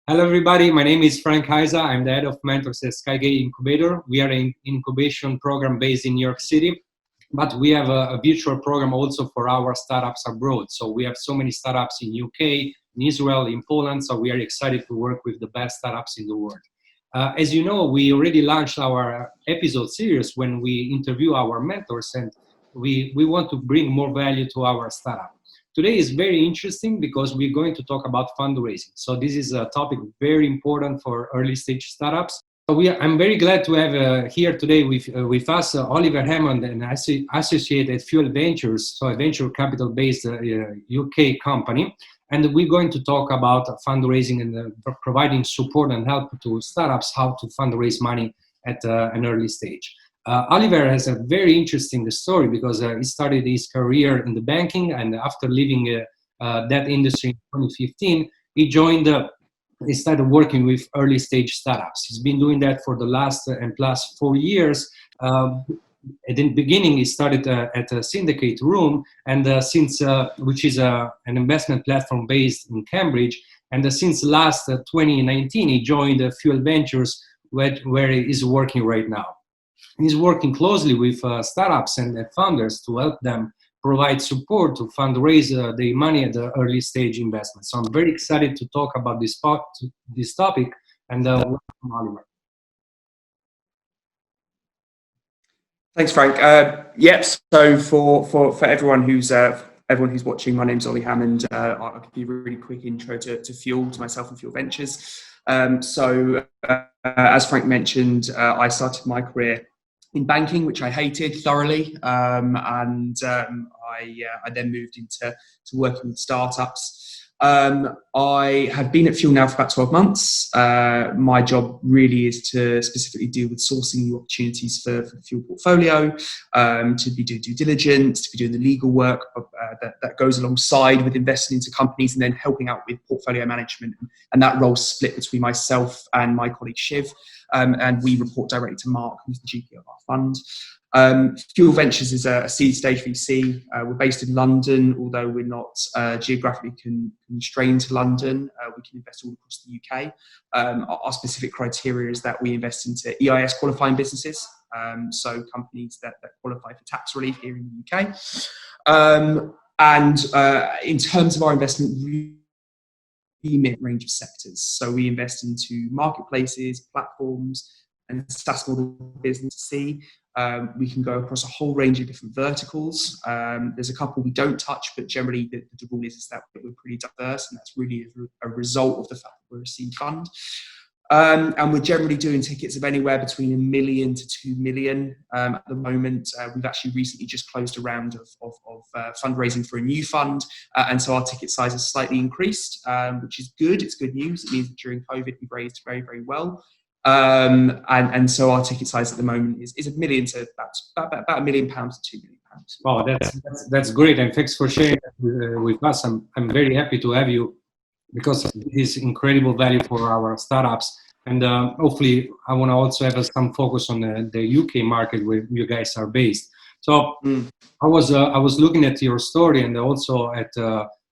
Hello, everybody. My name is Frank Heisa. I'm the head of mentors at Skygate Incubator. We are an incubation program based in New York City, but we have a virtual program also for our startups abroad. So we have so many startups in UK, in Israel, in Poland. So we are excited to work with the best startups in the world. As you know, we already launched our episode series when we interview our mentors, and we want to bring more value to our startup. Today is very interesting because we're going to talk about fundraising. So this is a topic very important for early stage startups. I'm very glad to have here today with us Oliver Hammond, an associate at Fuel Ventures, so a venture capital based UK company. And we're going to talk about fundraising and providing support and help to startups how to fundraise money at an early stage. Oliver has a very interesting story because he started his career in the banking, and after leaving that industry in 2015, he started working with early stage startups. He's been doing that for the last and plus 4 years. At the beginning, he started at a syndicate room, and which is an investment platform based in Cambridge. And since last 2019, he joined Fuel Ventures, where he is working right now. He's working closely with startups and founders to help them provide support to fundraise the money at the early stage investment. So I'm very excited to talk about this topic, and welcome, Oliver. Thanks, Frank. Yep. So for everyone who's watching, my name's Ollie Hammond. I'll give you a really quick intro to Fuel, to myself and Fuel Ventures. As Frank mentioned, I started my career in banking, which I hated thoroughly, and I then moved into working with startups. I have been at Fuel now for about 12 months. My job really is to specifically deal with sourcing new opportunities for the Fuel portfolio, to be doing due diligence, to be doing the legal work that goes alongside with investing into companies, and then helping out with portfolio management. And that role's split between myself and my colleague Shiv, and we report directly to Mark, who's the GP of our fund. Fuel Ventures is a seed stage VC. We're based in London, although we're not geographically constrained to London. We can invest all across the UK. Our specific criteria is that we invest into EIS qualifying businesses, so companies that qualify for tax relief here in the UK. And in terms of our investment range of sectors, so we invest into marketplaces, platforms, and SaaS model business. We can go across a whole range of different verticals. There's a couple we don't touch, but generally the rule is that we're pretty diverse, and that's really a result of the fact that we're a seed fund. And we're generally doing tickets of anywhere between $1 million to $2 million at the moment. We've actually recently just closed a round of fundraising for a new fund, and so our ticket size has slightly increased, which is good. It's good news. It means that during COVID we've raised very, very well. And so our ticket size at the moment is $1 million to about £1 million to £2 million. Wow, that's great, and thanks for sharing with us. I'm very happy to have you because it is incredible value for our startups, and hopefully I want to also have some focus on the UK market where you guys are based. So I was looking at your story and also at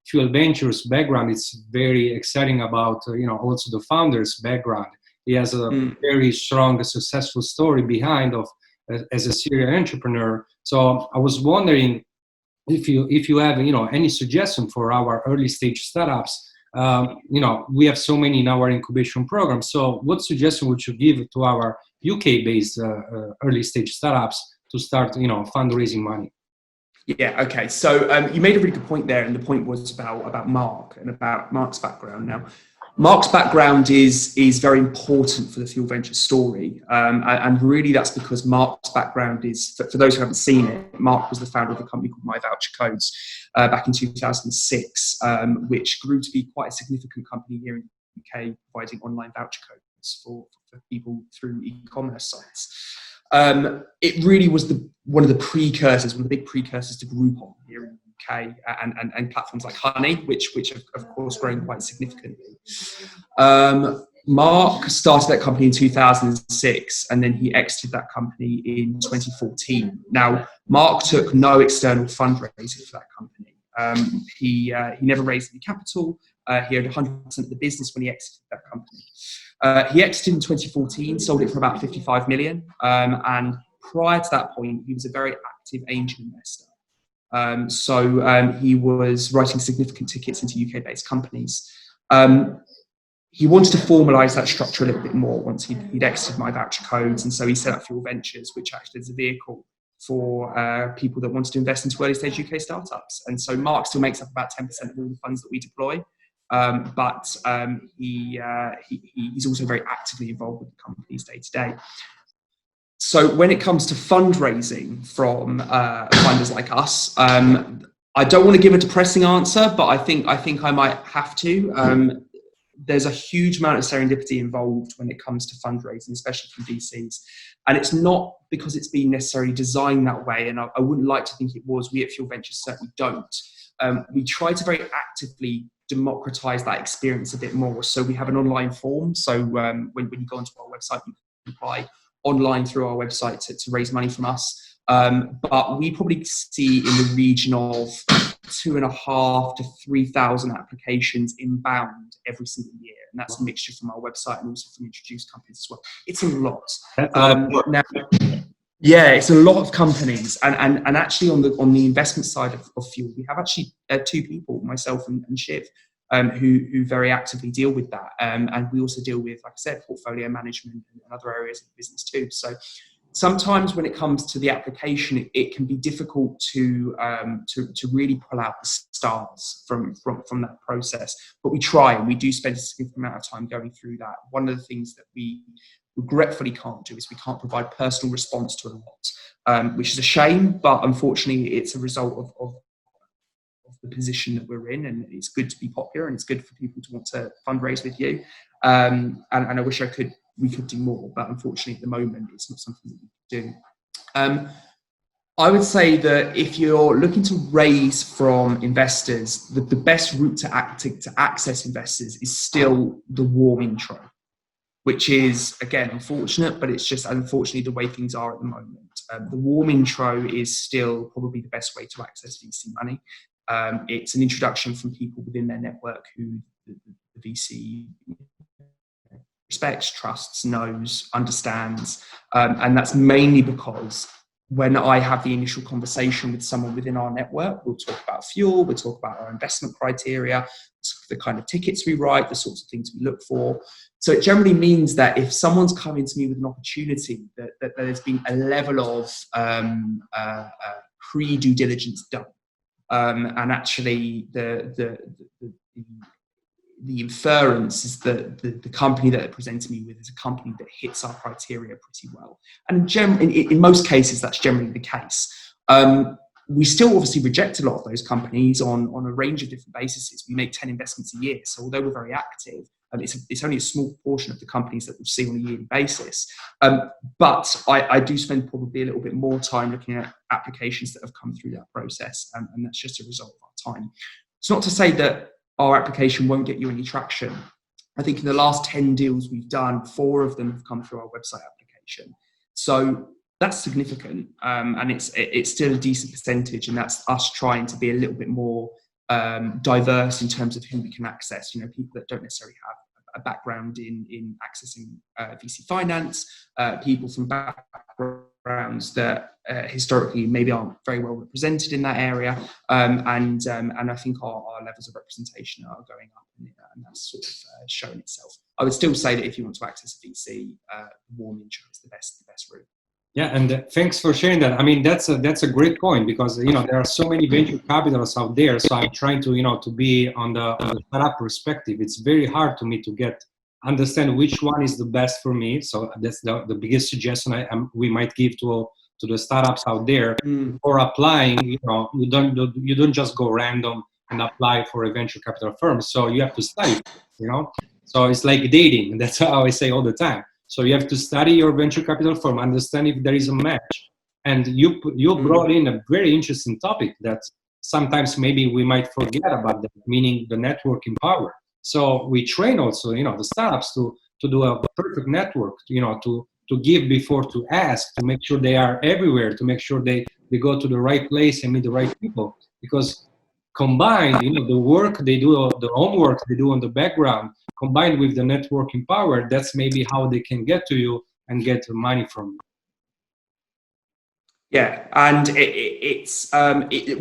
Fuel Ventures background. It's very exciting about also the founder's background. He has a very strong, successful story behind as a serial entrepreneur. So I was wondering if you have any suggestion for our early stage startups. We have so many in our incubation program. So what suggestion would you give to our UK-based early stage startups to start fundraising money? Yeah. Okay. So you made a really good point there, and the point was about Mark and about Mark's background. Now, Mark's background is very important for the Fuel Ventures story, and really that's because Mark's background is, for those who haven't seen it, Mark was the founder of a company called My Voucher Codes back in 2006, which grew to be quite a significant company here in the UK, providing online voucher codes for people through e-commerce sites. It really was one of the big precursors to Groupon here in the UK, and platforms like Honey, which have of course grown quite significantly. Mark started that company in 2006, and then he exited that company in 2014. Now, Mark took no external fundraising for that company. He never raised any capital, He owned 100% of the business when he exited that company. He exited in 2014, sold it for about 55 million. And prior to that point, he was a very active angel investor. He was writing significant tickets into UK-based companies. He wanted to formalise that structure a little bit more once he'd exited My Voucher Codes, and so he set up Fuel Ventures, which acted as a vehicle for people that wanted to invest into early-stage UK startups. And so Mark still makes up about 10% of all the funds that we deploy, but he's also very actively involved with the companies day to day. So when it comes to fundraising from funders like us, I don't want to give a depressing answer, but I think I might have to. There's a huge amount of serendipity involved when it comes to fundraising, especially from VCs. And it's not because it's been necessarily designed that way, and I wouldn't like to think it was. We at Fuel Ventures certainly don't. We try to very actively democratize that experience a bit more. So we have an online form. So when you go onto our website, you can apply online through our website to raise money from us. But we probably see in the region of 2,500 to 3,000 applications inbound every single year, and that's a mixture from our website and also from introduced companies as well. It's a lot. Now, yeah, it's a lot of companies, and actually on the investment side of Fuel, we have actually two people, myself and Shiv, who very actively deal with that, and we also deal with, like I said, portfolio management and other areas of the business too. So sometimes when it comes to the application, it can be difficult to really pull out the stars from that process. But we try, and we do spend a significant amount of time going through that. One of the things that we regretfully can't do is we can't provide personal response to a lot, which is a shame, but unfortunately it's a result of the position that we're in, and it's good to be popular, and it's good for people to want to fundraise with you. And I wish we could do more, but unfortunately at the moment it's not something that we can do. I would say that if you're looking to raise from investors, the best route to access investors is still the warm intro, which is, again, unfortunate, but it's just unfortunately the way things are at the moment. The warm intro is still probably the best way to access VC money. It's an introduction from people within their network who the VC respects, trusts, knows, understands. And that's mainly because when I have the initial conversation with someone within our network, we'll talk about Fuel, we'll talk about our investment criteria, the kind of tickets we write, the sorts of things we look for. So it generally means that if someone's coming to me with an opportunity, that there's been a level of pre-due diligence done. And actually the inference is that the company that they're presenting me with is a company that hits our criteria pretty well. And in most cases, that's generally the case. We still obviously reject a lot of those companies on a range of different bases. We make 10 investments a year. So although we're very active, it's only a small portion of the companies that we'll see on a yearly basis. But I do spend probably a little bit more time looking at applications that have come through that process. And that's just a result of our time. It's not to say that our application won't get you any traction. I think in the last 10 deals we've done, 4 of them have come through our website application. So that's significant, and it's still a decent percentage, and that's us trying to be a little bit more diverse in terms of who we can access. You know, people that don't necessarily have a background in accessing VC finance, people from backgrounds that historically maybe aren't very well represented in that area, and I think our levels of representation are going up, and that's sort of showing itself. I would still say that if you want to access a VC, warm intro is the best route. Yeah, and thanks for sharing that. I mean, that's a great point, because there are so many venture capitalists out there. So I'm trying to to be on the startup perspective. It's very hard to me to understand which one is the best for me. So that's the biggest suggestion we might give to the startups out there. For applying. You don't just go random and apply for a venture capital firm. So you have to study. So it's like dating. That's how I say all the time. So you have to study your venture capital firm, understand if there is a match. And you brought in a very interesting topic that sometimes maybe we might forget about, that, meaning the networking power. So we train also, the startups to do a perfect network, to give before to ask, to make sure they are everywhere, to make sure they go to the right place and meet the right people. Because combined, the work they do, the homework they do on the background, combined with the networking power, that's maybe how they can get to you and get money from you. Yeah, and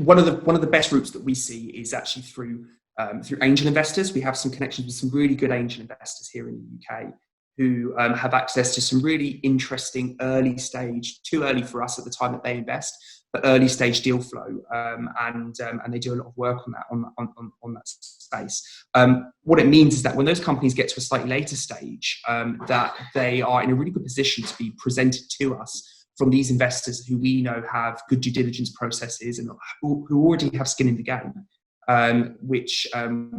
one of the best routes that we see is actually through angel investors. We have some connections with some really good angel investors here in the UK who have access to some really interesting early stage, too early for us at the time that they invest, but early stage deal flow, and they do a lot of work on that on that space. What it means is that when those companies get to a slightly later stage, that they are in a really good position to be presented to us from these investors who we know have good due diligence processes and who already have skin in the game, which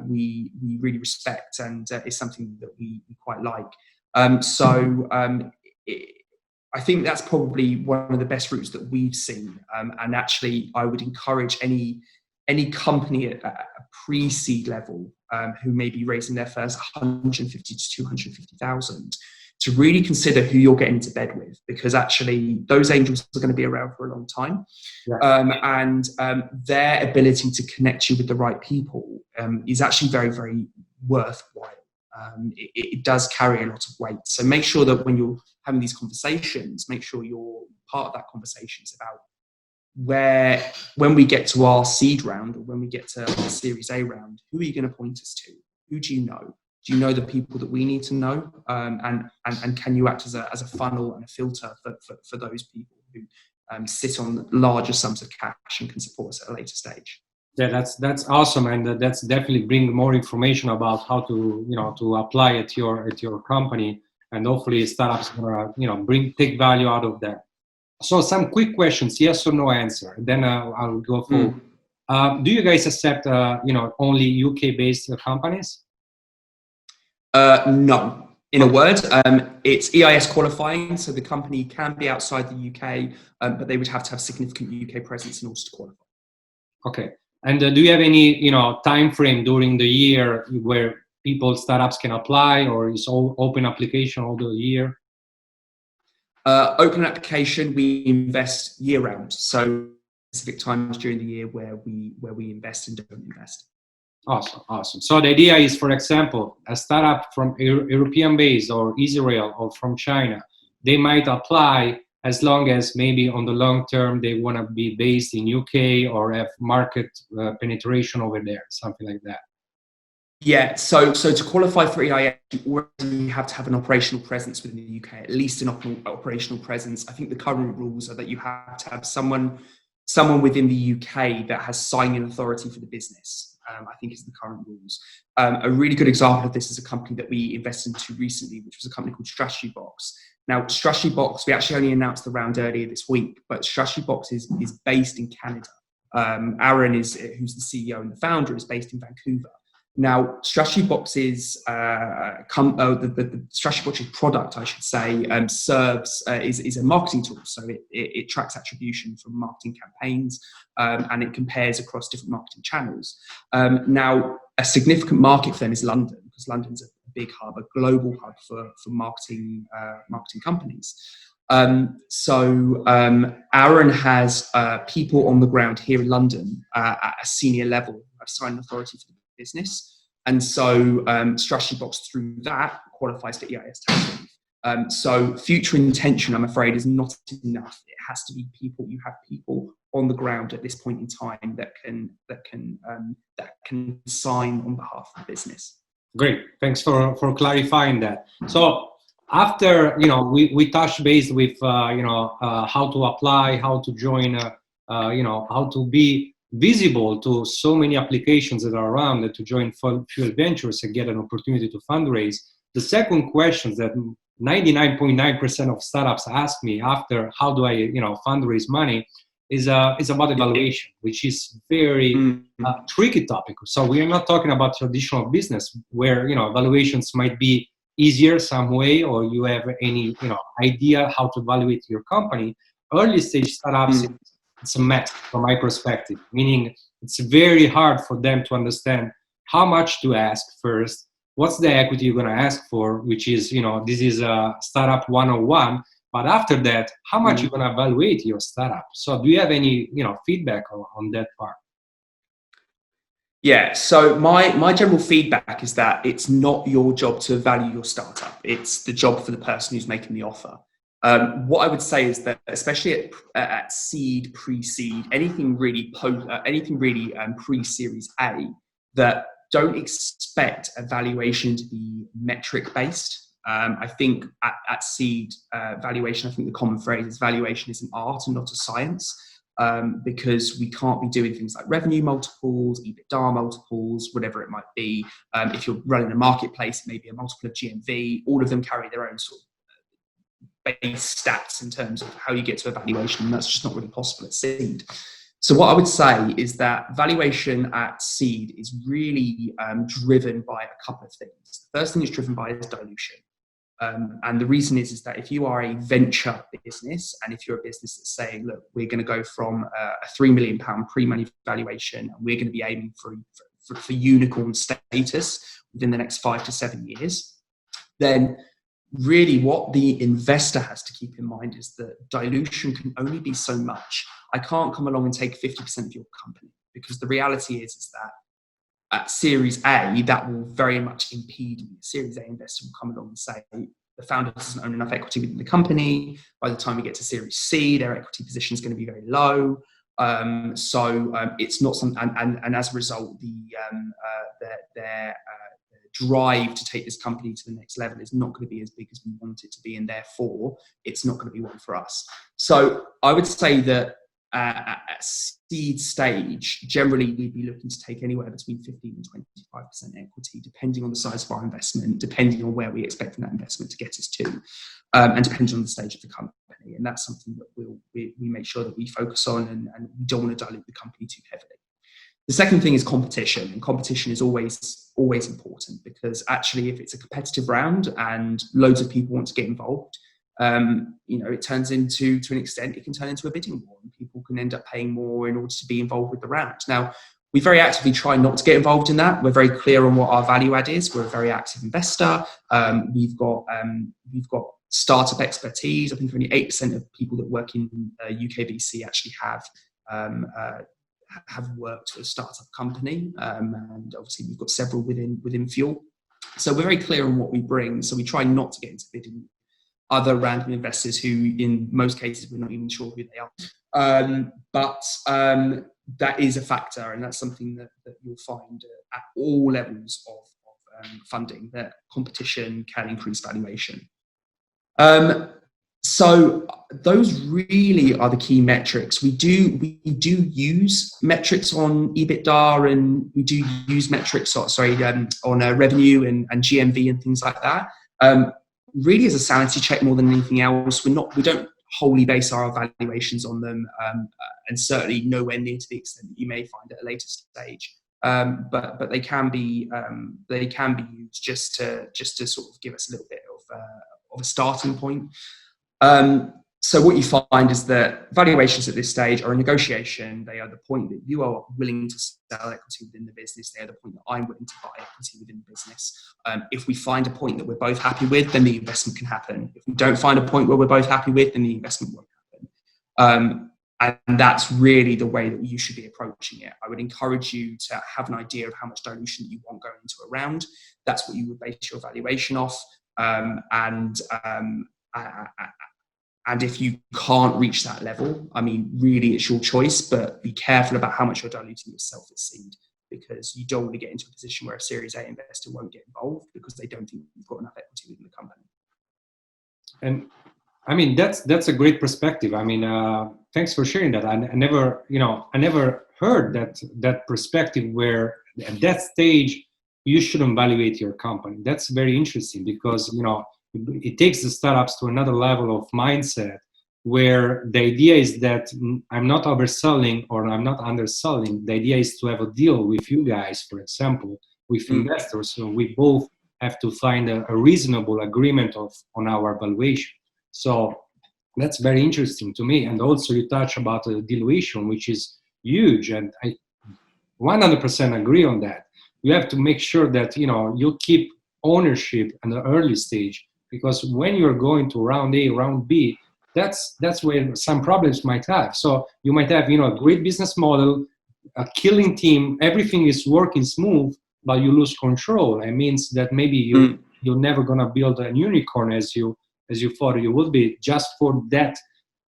we really respect and is something that we quite like. I think that's probably one of the best routes that we've seen. And actually, I would encourage any company at a pre-seed level who may be raising their first 150 to 250,000 to really consider who you're getting into bed with, because actually those angels are going to be around for a long time. And their ability to connect you with the right people is actually very, very worthwhile. It does carry a lot of weight. So make sure that when you're having these conversations, make sure you're part of that conversation is about when we get to our seed round or when we get to our Series A round, who are you going to point us to? Who do you know? Do you know the people that we need to know? And can you act as a funnel and a filter for those people who sit on larger sums of cash and can support us at a later stage? Yeah, that's awesome, and that's definitely bring more information about how to to apply at your company, and hopefully startups gonna take value out of that. So some quick questions, yes or no answer. Then I'll go for. Do you guys accept only UK based companies? No. In a word, it's EIS qualifying, so the company can be outside the UK, but they would have to have significant UK presence in order to qualify. Okay. And do you have any time frame during the year where startups can apply, or is all open application all the year? Open application, we invest year round, so specific times during the year where we invest and don't invest. Awesome. So the idea is, for example, a startup from European base or Israel or from China, they might apply as long as maybe on the long term they want to be based in UK or have market penetration over there, something like that. Yeah, so to qualify for EIS, you already have to have an operational presence within the UK, at least an operational presence. I think the current rules are that you have to have someone within the UK that has signing authority for the business. I think is the current rules. A really good example of this is a company that we invested into recently, which was a company called Strategy Box. Now, Strategy Box, we actually only announced the round earlier this week, but Strategy Box is based in Canada. Aaron who's the CEO and the founder, is based in Vancouver. Now, Strategy Box's the Strategy Box's product, I should say, serves is a marketing tool. So it tracks attribution from marketing campaigns and it compares across different marketing channels. Now, a significant market for them is London, because London's a big hub, a global hub for marketing companies. So Aaron has people on the ground here in London at a senior level who have signed authority for the business, and so Strategy Box through that qualifies for EIS tax relief. So future intention, I'm afraid, is not enough. It has to be people. You have people on the ground at this point in time that can sign on behalf of the business. Great, thanks for clarifying that. So after we touched base with how to apply, how to join, how to be visible to so many applications that are around, that to join Fuel Ventures and get an opportunity to fundraise. The second question that 99.9% of startups ask me after how do I fundraise money is about evaluation, which is very tricky topic. So we are not talking about traditional business where evaluations might be easier some way, or you have any idea how to evaluate your company. Early stage startups, it's a mess from my perspective, meaning it's very hard for them to understand how much to ask first, what's the equity you're going to ask for, which is this is a startup 101, but after that, how much you're going to evaluate your startup. So do you have any feedback on that part? Yeah, so my general feedback is that it's not your job to value your startup. It's the job for the person who's making the offer. What I would say is that, especially at seed, pre-seed, anything really pre-series A, that don't expect a valuation to be metric based. I think at seed valuation, I think the common phrase is valuation is an art and not a science. Because we can't be doing things like revenue multiples, EBITDA multiples, whatever it might be. If you're running a marketplace, maybe a multiple of GMV. All of them carry their own sort of base stats in terms of how you get to a valuation, and that's just not really possible at seed. So what I would say is that valuation at seed is really driven by a couple of things. The first thing it's driven by is dilution. And the reason is that if you are a venture business, and if you're a business that's saying, look, we're going to go from a £3 million pre-money valuation, and we're going to be aiming for unicorn status within the next 5 to 7 years, then really what the investor has to keep in mind is that dilution can only be so much. I can't come along and take 50% of your company, because the reality is that at Series A, that will very much impede me. Series A investor will come along and say, the founder doesn't own enough equity within the company. By the time we get to Series C, their equity position is going to be very low. So it's not some, and as a result, their drive to take this company to the next level is not going to be as big as we want it to be, and therefore it's not going to be one for us. So I would say that at seed stage, generally we'd be looking to take anywhere between 15 and 25% equity, depending on the size of our investment, depending on where we expect that investment to get us to, and depending on the stage of the company. And that's something that we make sure that we focus on, and we don't want to dilute the company too heavily. The second thing is competition, and competition is always important, because actually if it's a competitive round and loads of people want to get involved, it turns into, to an extent, it can turn into a bidding war, and people can end up paying more in order to be involved with the round. Now, we very actively try not to get involved in that. We're very clear on what our value add is. We're a very active investor. We've got startup expertise. I think only 8% of people that work in UK VC actually have worked for a startup company, and obviously we've got several within Fuel. So we're very clear on what we bring. So we try not to get into bidding other random investors who, in most cases, we're not even sure who they are. But that is a factor, and that's something that you'll find at all levels of funding, that competition can increase valuation. So those really are the key metrics. We do use metrics on EBITDA, and we do use metrics on revenue and GMV and things like that. Really as a sanity check more than anything else. We don't wholly base our evaluations on them, and certainly nowhere near to the extent that you may find at a later stage. But they can be used just to sort of give us a little bit of a starting point. So what you find is that valuations at this stage are a negotiation. They are the point that you are willing to sell equity within the business. They are the point that I'm willing to buy equity within the business. If we find a point that we're both happy with, then the investment can happen. If we don't find a point where we're both happy with, then the investment won't happen. And that's really the way that you should be approaching it. I would encourage you to have an idea of how much dilution you want going into a round. That's what you would base your valuation off. And if you can't reach that level, I mean, really it's your choice, but be careful about how much you're diluting yourself at seed, because you don't want to get into a position where a Series A investor won't get involved because they don't think you've got enough equity within the company. And I mean, that's a great perspective. I mean, thanks for sharing that. I never heard that perspective, where at that stage you shouldn't evaluate your company. That's very interesting, because it takes the startups to another level of mindset, where the idea is that I'm not overselling or I'm not underselling. The idea is to have a deal with you guys, for example, with investors. So we both have to find a reasonable agreement on our valuation. So that's very interesting to me. And also you touch about the dilution, which is huge. And I 100% agree on that. You have to make sure that, you keep ownership at the early stage, because when you're going to round A, round B, that's where some problems might have. So you might have, a great business model, a killing team, everything is working smooth, but you lose control. It means that maybe you're never gonna build a unicorn as you thought you would be, just for that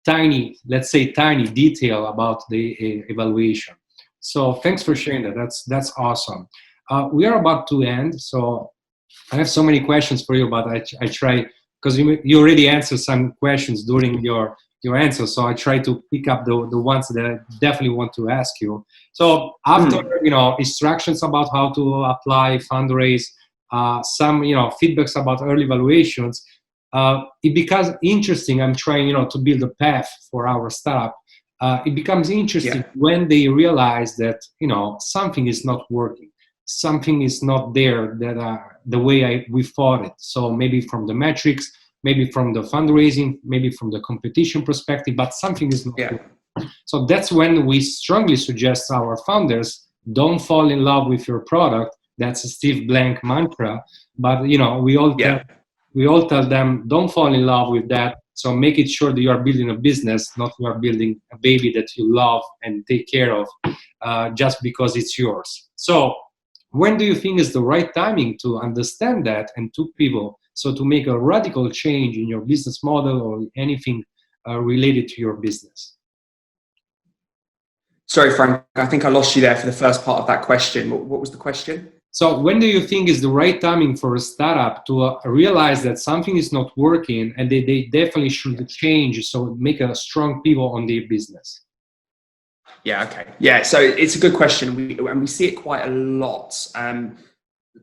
tiny, let's say tiny detail about the evaluation. So thanks for sharing that. That's awesome. We are about to end, so I have so many questions for you, but I try, because you already answered some questions during your answer, so I try to pick up the ones that I definitely want to ask you. So after instructions about how to apply, fundraise, some feedbacks about early evaluations, it becomes interesting. I'm trying to build a path for our startup. It becomes interesting when they realize that something is not working, something is not there that the way we thought it. So maybe from the metrics, maybe from the fundraising, maybe from the competition perspective, but something is not working. So that's when we strongly suggest our founders, don't fall in love with your product. That's a Steve Blank mantra, but we all tell them, don't fall in love with that. So make it sure that you are building a business, not you are building a baby that you love and take care of just because it's yours. So when do you think is the right timing to understand that and to pivot? So to make a radical change in your business model or anything related to your business? Sorry, Frank, I think I lost you there for the first part of that question. What was the question? So when do you think is the right timing for a startup to realize that something is not working and they definitely should change, so make a strong pivot on their business? Yeah, okay. Yeah, so it's a good question. We see it quite a lot.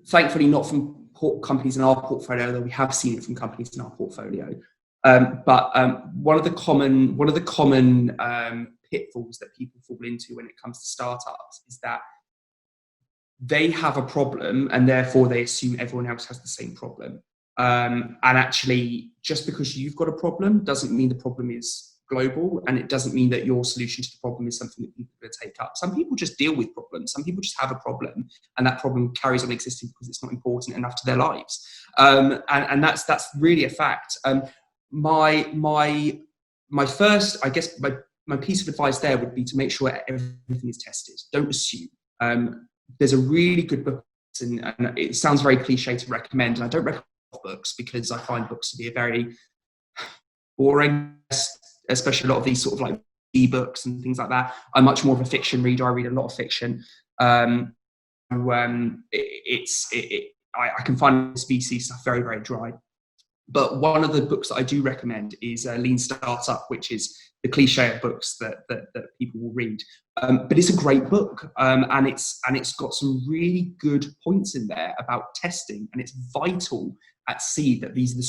Thankfully, not from companies in our portfolio, though we have seen it from companies in our portfolio. But one of the common pitfalls that people fall into when it comes to startups is that they have a problem and therefore they assume everyone else has the same problem. And actually, just because you've got a problem doesn't mean the problem is global, and it doesn't mean that your solution to the problem is something that people are going to take up. Some people just deal with problems. Some people just have a problem, and that problem carries on existing because it's not important enough to their lives. And that's really a fact. My first, I guess, my piece of advice there would be to make sure everything is tested. Don't assume. There's a really good book, and it sounds very cliche to recommend, and I don't recommend books because I find books to be a very boring, especially a lot of these sort of like e-books and things like that. I'm much more of a fiction reader. I read a lot of fiction. I can find the species stuff very, very dry. But one of the books that I do recommend is Lean Startup, which is the cliche of books that people will read. But it's a great book, and it's got some really good points in there about testing, and it's vital at seed that these are the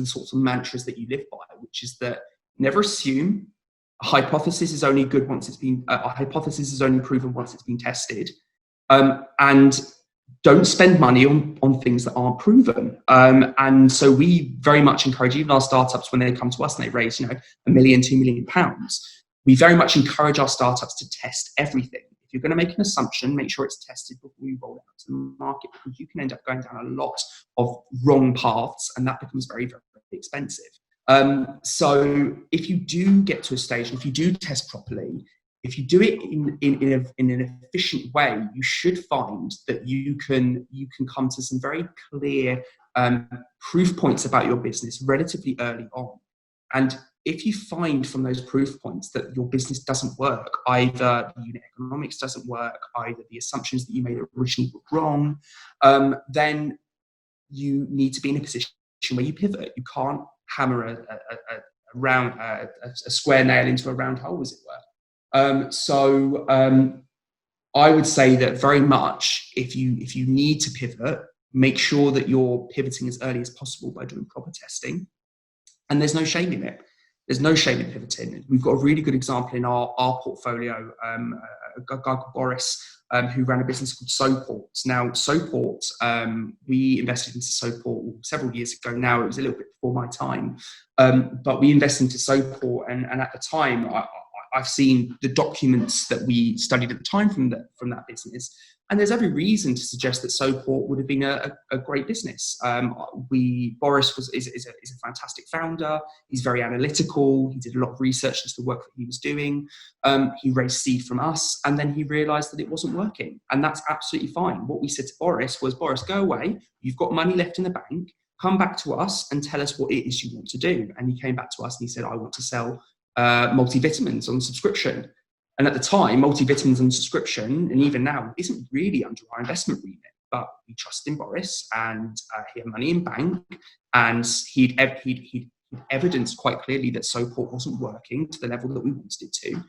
sorts of mantras that you live by, which is that never assume. A hypothesis is only good once it's been. A hypothesis is only proven once it's been tested, and don't spend money on things that aren't proven. And so we very much encourage even our startups when they come to us and they raise, £1 million, £2 million. We very much encourage our startups to test everything. If you're going to make an assumption, make sure it's tested before you roll it out to the market, because you can end up going down a lot of wrong paths, and that becomes very, very, very expensive. So if you do get to a stage, and if you do test properly, if you do it in an efficient way, you should find that you can come to some very clear proof points about your business relatively early on. And if you find from those proof points that your business doesn't work, either the unit economics doesn't work, either the assumptions that you made originally were wrong, then you need to be in a position where you pivot. You can't hammer a square nail into a round hole, as it were. I would say that very much if you need to pivot, make sure that you're pivoting as early as possible by doing proper testing. And there's no shame in it. There's no shame in pivoting. We've got a really good example in our portfolio, a guy called Boris, who ran a business called Soport. Now, Soport, we invested into Soport several years ago now. It was a little bit before my time. But we invested into Soport, and at the time, I've seen the documents that we studied at the time from that business, and there's every reason to suggest that Soport would have been a great business. Boris is a fantastic founder. He's very analytical. He did a lot of research into the work that he was doing. He raised seed from us, and then he realised that it wasn't working, and that's absolutely fine. What we said to Boris was, Boris, go away. You've got money left in the bank. Come back to us and tell us what it is you want to do. And he came back to us and he said, I want to sell multivitamins on subscription. And at the time, multivitamins on subscription, and even now, isn't really under our investment remit. But we trusted in Boris, and he had money in bank, and he'd evidenced quite clearly that Soport wasn't working to the level that we wanted it to.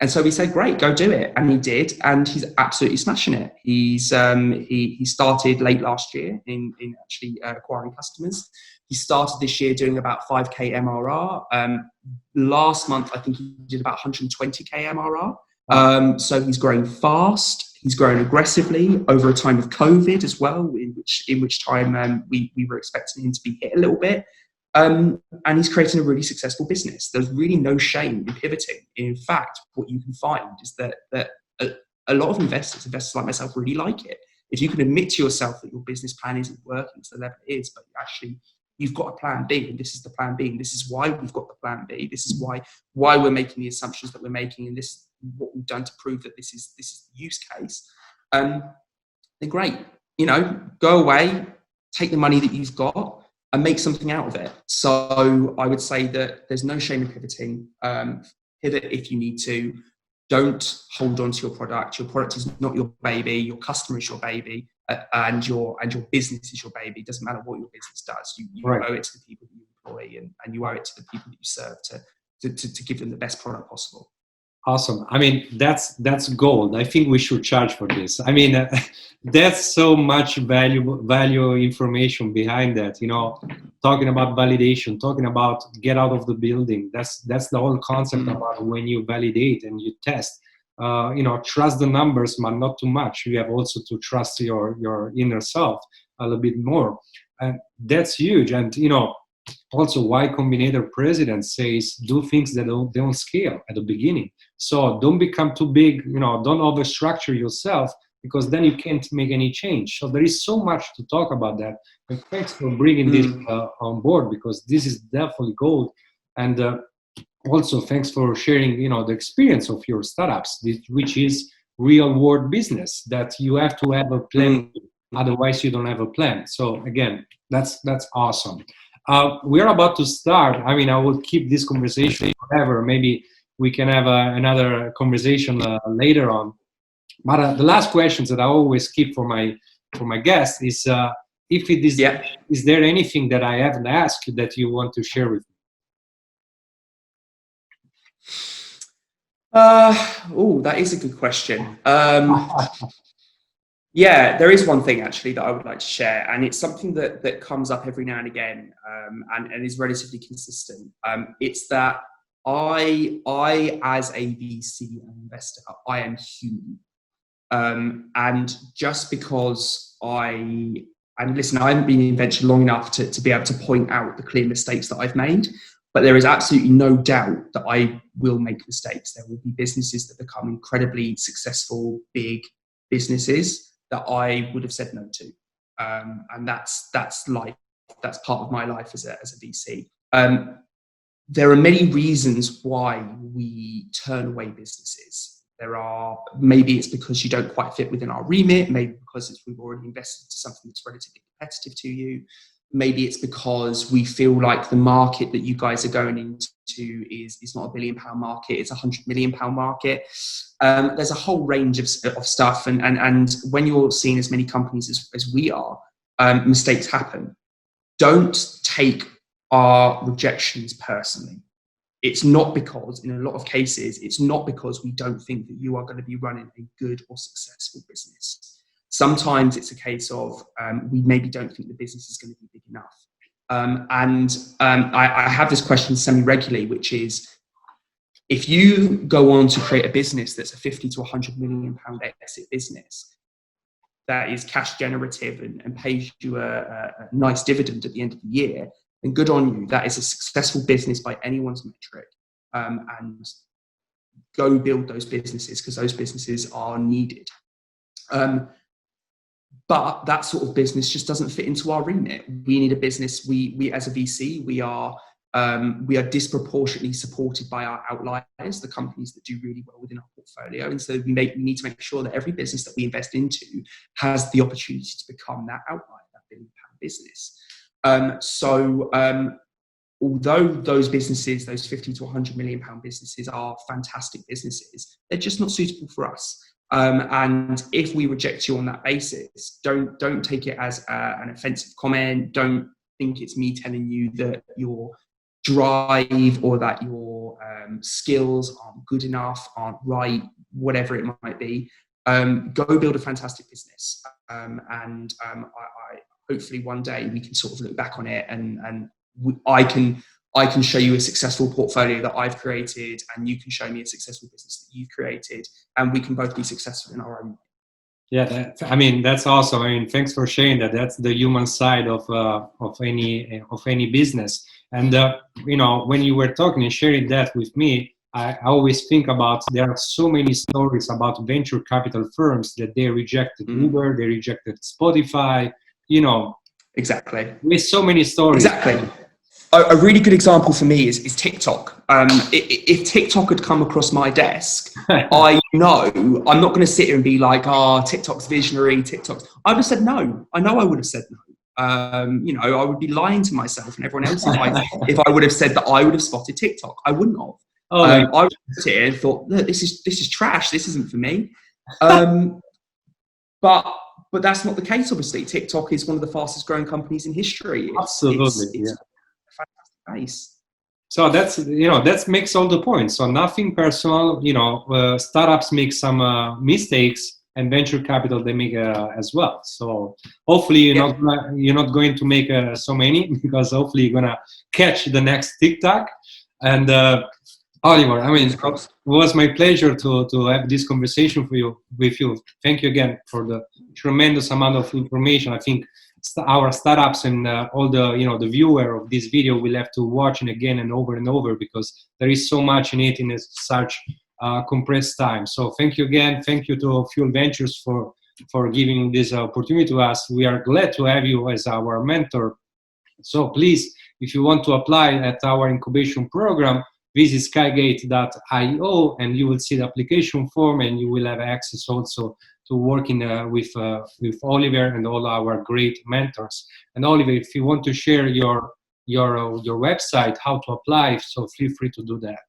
And so we said, great, go do it. And he did, and he's absolutely smashing it. He started late last year in actually acquiring customers. He started this year doing about 5k MRR. Last month, I think he did about 120k MRR. So he's growing fast. He's growing aggressively over a time of COVID as well, in which time we were expecting him to be hit a little bit. And he's creating a really successful business. There's really no shame in pivoting. In fact, what you can find is that a lot of investors like myself, really like it. If you can admit to yourself that your business plan isn't working to the level it is, but actually you've got a plan B, and this is the plan B, and this is why we've got the plan B. This is why we're making the assumptions that we're making, and this is what we've done to prove that this is the use case. Then great, go away, take the money that you've got, and make something out of it. So I would say that there's no shame in pivoting. Pivot if you need to. Don't hold on to your product. Your product is not your baby. Your customer is your baby, and your business is your baby. It doesn't matter what your business does. You Right. owe it to the people that you employ, and you owe it to the people that you serve to give them the best product possible. Awesome. I mean, that's gold. I think we should charge for this. I mean, that's so much value information behind that. Talking about validation, talking about get out of the building. That's the whole concept about when you validate and you test. Trust the numbers, but not too much. You have also to trust your inner self a little bit more, and that's huge. And also Y Combinator president says do things that don't scale at the beginning. So don't become too big, don't overstructure yourself, because then you can't make any change. So there is so much to talk about that. And thanks for bringing this on board, because this is definitely gold. And also thanks for sharing, the experience of your startups, which is real world business that you have to have a plan. Otherwise you don't have a plan. So again, that's awesome. We're about to start. I mean, I will keep this conversation forever. Maybe we can have another conversation later on. But the last questions that I always keep for my guests is if it is, is there anything that I haven't asked that you want to share with me? That is a good question. Yeah, there is one thing actually that I would like to share, and it's something that comes up every now and again, and is relatively consistent. It's that I as a VC investor, I am human, and just because I haven't been in venture long enough to be able to point out the clear mistakes that I've made, but there is absolutely no doubt that I will make mistakes. There will be businesses that become incredibly successful, big businesses that I would have said no to, and that's life. That's part of my life as a VC. There are many reasons why we turn away businesses. Maybe it's because you don't quite fit within our remit. Maybe because we've already invested into something that's relatively competitive to you. Maybe it's because we feel like the market that you guys are going into is not £1 billion market, it's £100 million market. There's a whole range of stuff, and when you're seeing as many companies as we are, mistakes happen. Don't take our rejections personally. It's not because, in a lot of cases, it's not because we don't think that you are going to be running a good or successful business. Sometimes it's a case of we maybe don't think the business is going to be big enough. I have this question semi-regularly, which is, if you go on to create a business that's a 50 to 100 million pound exit business that is cash generative and pays you a nice dividend at the end of the year, then good on you. That is a successful business by anyone's metric. And go build those businesses, because those businesses are needed. But that sort of business just doesn't fit into our remit. We need a business. We as a VC, we are disproportionately supported by our outliers, the companies that do really well within our portfolio. And so we need to make sure that every business that we invest into has the opportunity to become that outlier, that £1 billion business. Although those businesses, those 50 to 100 million pound businesses, are fantastic businesses, they're just not suitable for us. And if we reject you on that basis, don't take it as an offensive comment. Don't think it's me telling you that your drive or that your skills aren't good enough, aren't right, whatever it might be. Go build a fantastic business, and I hopefully one day we can sort of look back on it, and I can show you a successful portfolio that I've created, and you can show me a successful business that you've created, and we can both be successful in our own way. Yeah, that's awesome. Thanks for sharing that. That's the human side of any business. And when you were talking and sharing that with me, I always think about, there are so many stories about venture capital firms that they rejected Uber, they rejected Spotify. Exactly. With so many stories. Exactly. A really good example for me is TikTok. If TikTok had come across my desk, I know I'm not going to sit here and be like, TikTok's visionary, I would have said no. I know I would have said no. I would be lying to myself and everyone else if I would have said that I would have spotted TikTok. I wouldn't have. I would have sit here and thought, look, this is trash. This isn't for me. But that's not the case, obviously. TikTok is one of the fastest growing companies in history. Absolutely. It's a fantastic base. So that makes all the points. So nothing personal. Startups make some mistakes, and venture capital, they make as well. So hopefully you're not going to make so many, because hopefully you're gonna catch the next TikTok. And Oliver, it was my pleasure to have this conversation with you. Thank you again for the tremendous amount of information. I think our startups and all the viewer of this video will have to watch it again and over, because there is so much in it in such compressed time. So thank you again. Thank you to Fuel Ventures for giving this opportunity to us. We are glad to have you as our mentor. So please, if you want to apply at our incubation program, visit skygate.io, and you will see the application form, and you will have access also to working with Oliver and all our great mentors. And Oliver, if you want to share your website, how to apply, so feel free to do that.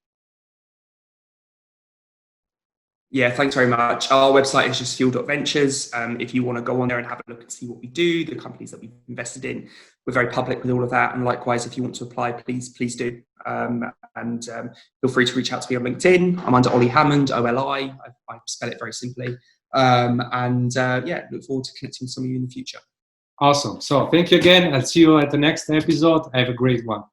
Yeah, thanks very much. Our website is just fuel.ventures. If you want to go on there and have a look and see what we do, the companies that we've invested in, we're very public with all of that. And likewise, if you want to apply, please do. And feel free to reach out to me on LinkedIn. I'm under Ollie Hammond, OLI. I spell it very simply. Look forward to connecting with some of you in the future. Awesome. So thank you again. I'll see you at the next episode. Have a great one.